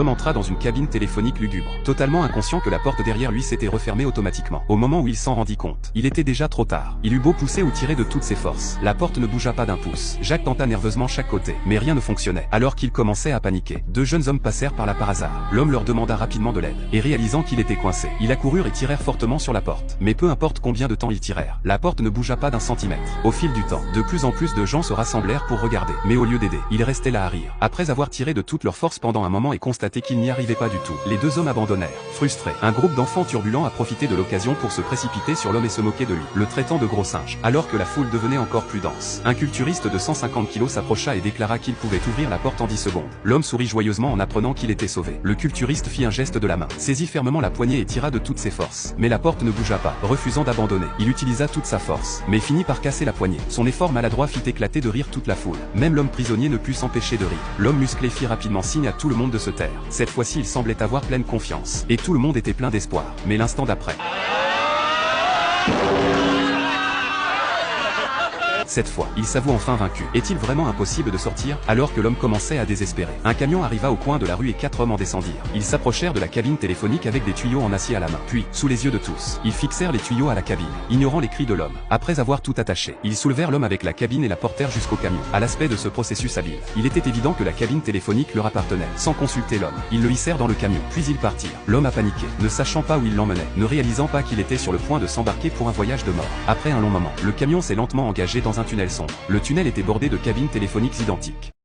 L'homme entra dans une cabine téléphonique lugubre, totalement inconscient que la porte derrière lui s'était refermée automatiquement. Au moment où il s'en rendit compte, il était déjà trop tard. Il eut beau pousser ou tirer de toutes ses forces, la porte ne bougea pas d'un pouce. Jacques tenta nerveusement chaque côté, mais rien ne fonctionnait. Alors qu'il commençait à paniquer, deux jeunes hommes passèrent par là par hasard. L'homme leur demanda rapidement de l'aide, et réalisant qu'il était coincé, ils accoururent et tirèrent fortement sur la porte. Mais peu importe combien de temps ils tirèrent, la porte ne bougea pas d'un centimètre. Au fil du temps, de plus en plus de gens se rassemblèrent pour regarder, mais au lieu d'aider, ils restaient là à rire. Après avoir tiré de toutes leurs forces pendant un moment et constaté qu'ils n'y arrivaient pas du tout, les deux hommes abandonnèrent. Frustrés, un groupe d'enfants turbulents a profité de l'occasion pour se précipiter sur l'homme et se moquer de lui, le traitant de gros singe. Alors que la foule devenait encore plus dense, un culturiste de 150 kilos s'approcha et déclara qu'il pouvait ouvrir la porte en 10 secondes. L'homme sourit joyeusement en apprenant qu'il était sauvé. Le culturiste fit un geste de la main, saisit fermement la poignée et tira de toutes ses forces. Mais la porte ne bougea pas, refusant d'abandonner. Il utilisa toute sa force, mais finit par casser la poignée. Son effort maladroit fit éclater de rire toute la foule. Même l'homme prisonnier ne put s'empêcher de rire. L'homme musclé fit rapidement signe à tout le monde de se taire. Cette fois-ci il semblait avoir pleine confiance, et tout le monde était plein d'espoir. Mais l'instant d'après, cette fois, il s'avoue enfin vaincu. Est-il vraiment impossible de sortir? Alors que l'homme commençait à désespérer, un camion arriva au coin de la rue et 4 hommes en descendirent. Ils s'approchèrent de la cabine téléphonique avec des tuyaux en acier à la main. Puis, sous les yeux de tous, ils fixèrent les tuyaux à la cabine, ignorant les cris de l'homme. Après avoir tout attaché, ils soulevèrent l'homme avec la cabine et la portèrent jusqu'au camion. À l'aspect de ce processus habile, il était évident que la cabine téléphonique leur appartenait. Sans consulter l'homme, ils le hissèrent dans le camion, puis ils partirent. L'homme a paniqué, ne sachant pas où il l'emmenait, ne réalisant pas qu'il était sur le point de s'embarquer pour un voyage de mort. Après un long moment, le camion s'est lentement engagé dans un tunnel sombre. Le tunnel était bordé de cabines téléphoniques identiques.